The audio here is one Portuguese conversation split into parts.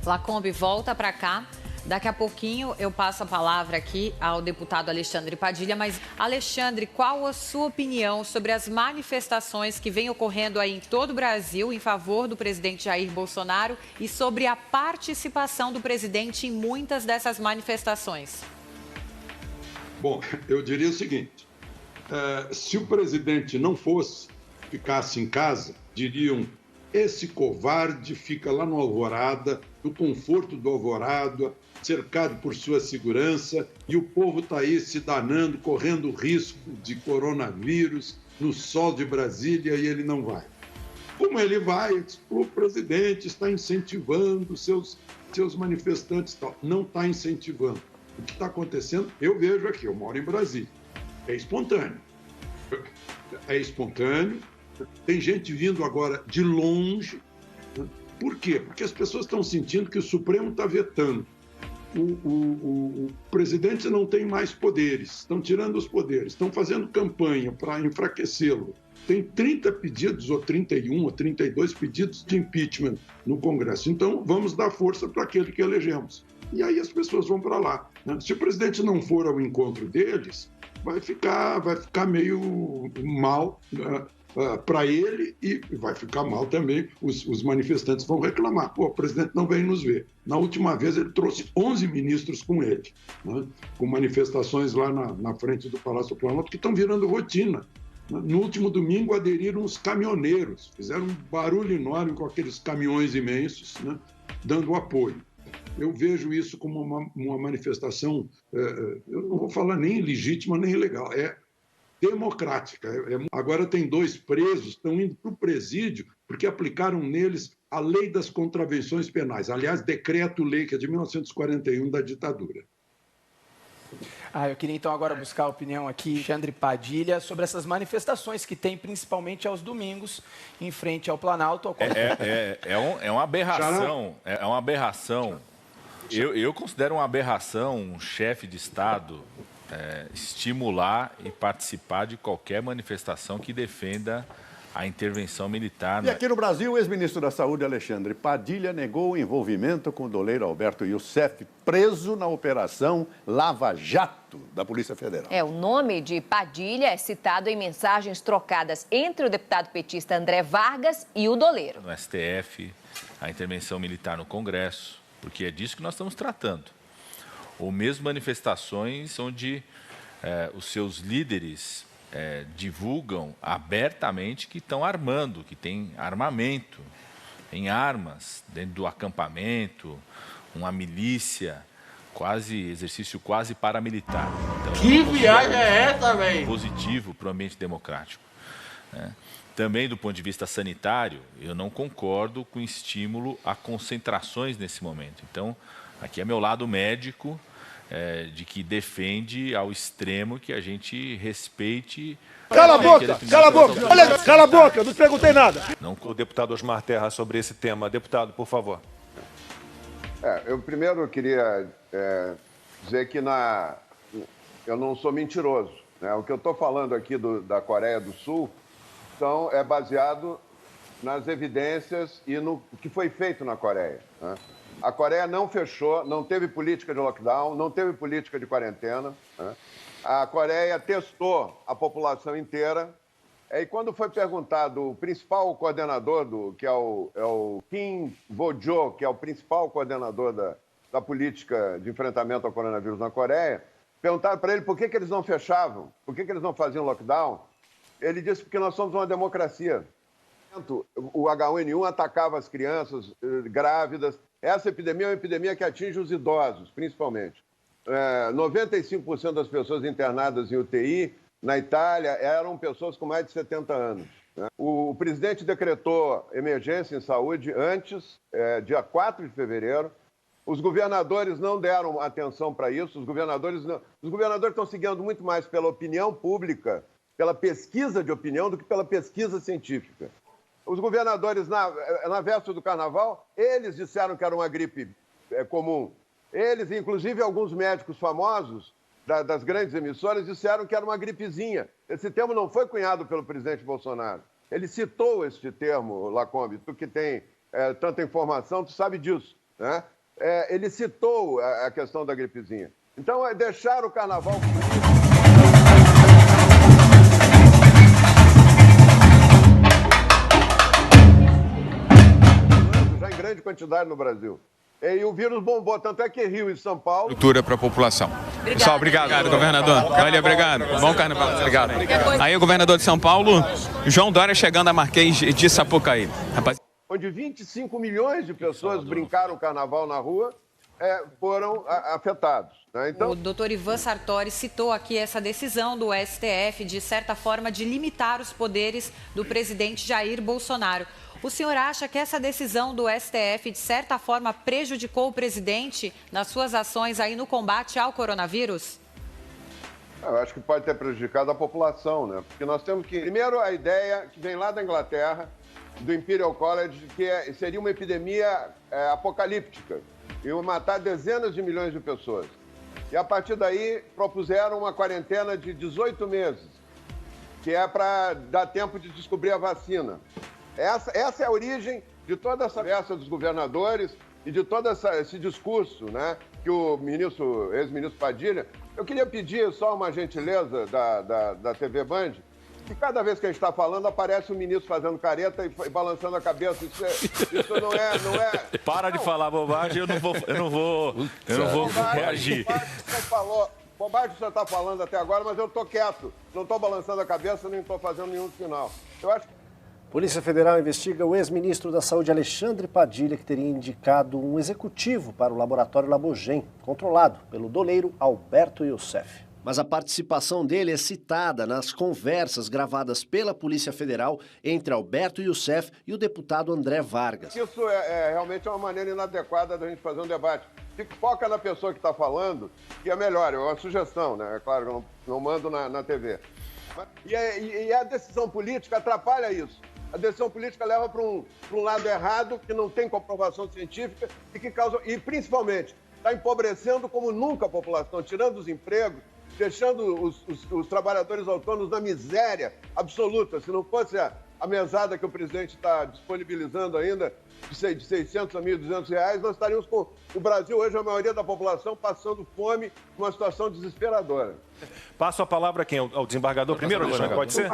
Lacombe, volta para cá. Daqui a pouquinho eu passo a palavra aqui ao deputado Alexandre Padilha. Mas, Alexandre, qual a sua opinião sobre as manifestações que vêm ocorrendo aí em todo o Brasil em favor do presidente Jair Bolsonaro e sobre a participação do presidente em muitas dessas manifestações? Bom, eu diria o seguinte, se o presidente não ficasse em casa, diriam: esse covarde fica lá no Alvorada, no conforto do Alvorada, cercado por sua segurança, e o povo está aí se danando, correndo risco de coronavírus, no sol de Brasília, e ele não vai. Como ele vai? O presidente está incentivando seus manifestantes. Tal. Não está incentivando. O que está acontecendo, eu vejo aqui, eu moro em Brasília, é espontâneo. É espontâneo. Tem gente vindo agora de longe. Por quê? Porque as pessoas estão sentindo que o Supremo está vetando. O presidente não tem mais poderes, estão tirando os poderes, estão fazendo campanha para enfraquecê-lo. Tem 30 pedidos, ou 31, ou 32 pedidos de impeachment no Congresso. Então, vamos dar força para aquele que elegemos. E aí as pessoas vão para lá. Se o presidente não for ao encontro deles, vai ficar meio mal para ele, e vai ficar mal também, os manifestantes vão reclamar. Pô, o presidente não vem nos ver. Na última vez ele trouxe 11 ministros com ele, né? Com manifestações lá na frente do Palácio do Planalto, que estão virando rotina. No último domingo aderiram os caminhoneiros, fizeram um barulho enorme com aqueles caminhões imensos, né? Dando apoio. Eu vejo isso como uma manifestação, eu não vou falar nem legítima nem ilegal, é democrática. Agora tem 2 presos, estão indo para o presídio porque aplicaram neles a lei das contravenções penais. Aliás, decreto-lei, que é de 1941, da ditadura. Eu queria então agora buscar a opinião aqui, Alexandre Padilha, sobre essas manifestações que tem principalmente aos domingos em frente ao Planalto. É uma aberração. É uma aberração. Eu considero uma aberração um chefe de Estado estimular e participar de qualquer manifestação que defenda a intervenção militar. E aqui no Brasil, o ex-ministro da Saúde, Alexandre Padilha, negou o envolvimento com o doleiro Alberto Youssef, preso na Operação Lava Jato da Polícia Federal. O nome de Padilha é citado em mensagens trocadas entre o deputado petista André Vargas e o doleiro. No STF, a intervenção militar no Congresso, porque é disso que nós estamos tratando. Ou mesmo manifestações onde os seus líderes divulgam abertamente que estão armando, que tem armamento, tem armas dentro do acampamento, uma milícia, exercício quase paramilitar. Então, que viagem é essa, velho? Positivo para o ambiente democrático. Também do ponto de vista sanitário, eu não concordo com o estímulo a concentrações nesse momento. Então, aqui é meu lado médico, de que defende ao extremo que a gente respeite... Cala a boca! Cala a boca! Olha, cala a boca! Não te perguntei nada! Não, o deputado Osmar Terra sobre esse tema. Deputado, por favor. Eu primeiro queria dizer que eu não sou mentiroso, né? O que eu estou falando aqui da Coreia do Sul é baseado nas evidências e no que foi feito na Coreia, né? A Coreia não fechou, não teve política de lockdown, não teve política de quarentena, né? A Coreia testou a população inteira. E quando foi perguntado o principal coordenador, que é o Kim Bo-jo, que é o principal coordenador da política de enfrentamento ao coronavírus na Coreia, perguntaram para ele por que eles não fechavam, por que eles não faziam lockdown. Ele disse: porque nós somos uma democracia. O H1N1 atacava as crianças grávidas. Essa epidemia é uma epidemia que atinge os idosos, principalmente. 95% das pessoas internadas em UTI na Itália eram pessoas com mais de 70 anos. Né? O presidente decretou emergência em saúde antes, dia 4 de fevereiro. Os governadores não deram atenção para isso. Os governadores estão seguindo muito mais pela opinião pública, pela pesquisa de opinião, do que pela pesquisa científica. Os governadores, na véspera do Carnaval, eles disseram que era uma gripe comum. Eles, inclusive alguns médicos famosos das grandes emissoras, disseram que era uma gripezinha. Esse termo não foi cunhado pelo presidente Bolsonaro. Ele citou este termo, Lacombe. Tu que tem tanta informação, tu sabe disso. né? Ele citou a questão da gripezinha. Então, é deixar o carnaval... já em grande quantidade no Brasil. E o vírus bombou, tanto é que Rio e São Paulo... Cultura para a população. Pessoal, obrigado, governador. Valeu, obrigado. Bom carnaval. Obrigado. Aí o governador de São Paulo, João Dória, chegando a Marquês de Sapucaí. Onde 25 milhões de pessoas brincaram o carnaval na rua, foram afetados. Né? Então... O doutor Ivan Sartori citou aqui essa decisão do STF, de certa forma, de limitar os poderes do presidente Jair Bolsonaro. O senhor acha que essa decisão do STF, de certa forma, prejudicou o presidente nas suas ações aí no combate ao coronavírus? Eu acho que pode ter prejudicado a população, né? Porque nós temos que... Primeiro, a ideia que vem lá da Inglaterra, do Imperial College, que seria uma epidemia apocalíptica. Iam matar dezenas de milhões de pessoas. E, a partir daí, propuseram uma quarentena de 18 meses, que é para dar tempo de descobrir a vacina. Essa é a origem de toda essa conversa dos governadores e de todo esse discurso, né, que o ex-ministro Padilha... Eu queria pedir só uma gentileza da TV Band, que cada vez que a gente está falando, aparece um ministro fazendo careta e balançando a cabeça. Isso não é... Para de falar bobagem, eu não vou reagir. Bobagem que você está falando até agora, mas eu estou quieto. Não estou balançando a cabeça, nem estou fazendo nenhum sinal. Eu acho que... Polícia Federal investiga o ex-ministro da Saúde, Alexandre Padilha, que teria indicado um executivo para o laboratório Labogen, controlado pelo doleiro Alberto Youssef. Mas a participação dele é citada nas conversas gravadas pela Polícia Federal entre Alberto Youssef e o deputado André Vargas. Isso realmente é uma maneira inadequada da gente fazer um debate. Foca na pessoa que está falando, que é melhor, é uma sugestão, né? É claro que eu não mando na TV. E a decisão política atrapalha isso. A decisão política leva para um lado errado, que não tem comprovação científica e que causa... E, principalmente, está empobrecendo como nunca a população, tirando os empregos, deixando os trabalhadores autônomos na miséria absoluta. Se não fosse a mesada que o presidente está disponibilizando ainda, de 600 a 1.200 reais, nós estaríamos com o Brasil, hoje, a maioria da população, passando fome, numa situação desesperadora. Passo a palavra a quem? Ao desembargador primeiro, Alexandre? Pode ser?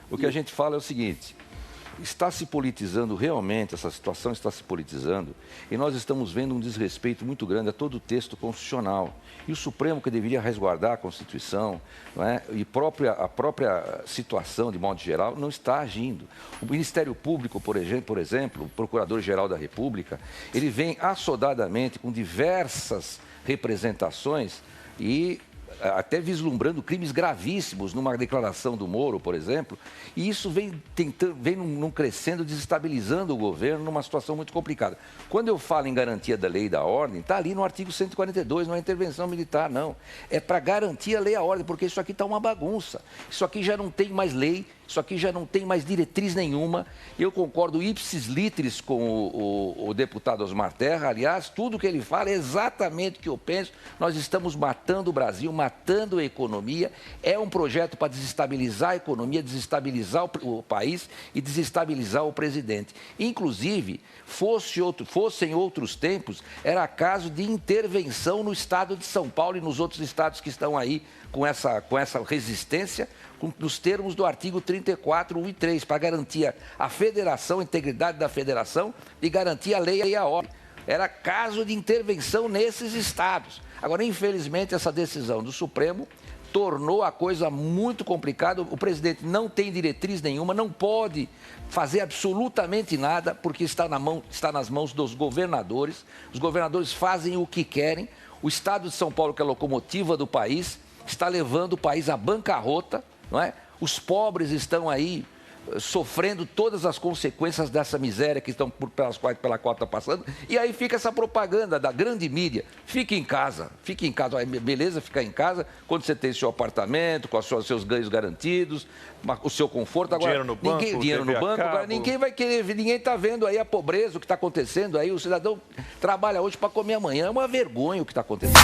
O que a gente fala é o seguinte, está se politizando realmente, essa situação está se politizando, e nós estamos vendo um desrespeito muito grande a todo o texto constitucional. E o Supremo, que deveria resguardar a Constituição, não é? E a própria situação, de modo geral, não está agindo. O Ministério Público, por exemplo, o Procurador-Geral da República, ele vem assodadamente com diversas representações e até vislumbrando crimes gravíssimos numa declaração do Moro, por exemplo, e isso vem num crescendo, desestabilizando o governo numa situação muito complicada. Quando eu falo em garantia da lei e da ordem, está ali no artigo 142, não é intervenção militar, não. É para garantir a lei e a ordem, porque isso aqui está uma bagunça. Isso aqui já não tem mais lei, isso aqui já não tem mais diretriz nenhuma. Eu concordo ipsis literis com o deputado Osmar Terra. Aliás, tudo que ele fala é exatamente o que eu penso. Nós estamos matando o Brasil, matando a economia. É um projeto para desestabilizar a economia, desestabilizar o país e desestabilizar o presidente. Inclusive, fossem outros tempos, era caso de intervenção no estado de São Paulo e nos outros estados que estão aí com essa resistência, nos termos do artigo 34, 1 e 3, para garantir a federação, a integridade da federação e garantir a lei e a ordem. Era caso de intervenção nesses estados. Agora, infelizmente, essa decisão do Supremo tornou a coisa muito complicada. O presidente não tem diretriz nenhuma, não pode fazer absolutamente nada, porque está nas mãos dos governadores. Os governadores fazem o que querem. O estado de São Paulo, que é a locomotiva do país, está levando o país à bancarrota, não é? Os pobres estão aí sofrendo todas as consequências dessa miséria que estão pela qual está passando. E aí fica essa propaganda da grande mídia. Fique em casa. Beleza ficar em casa quando você tem seu apartamento, com os seus ganhos garantidos, o seu conforto. Agora, dinheiro no banco. Agora, ninguém vai querer, ninguém está vendo aí a pobreza, o que está acontecendo aí. O cidadão trabalha hoje para comer amanhã. É uma vergonha o que está acontecendo.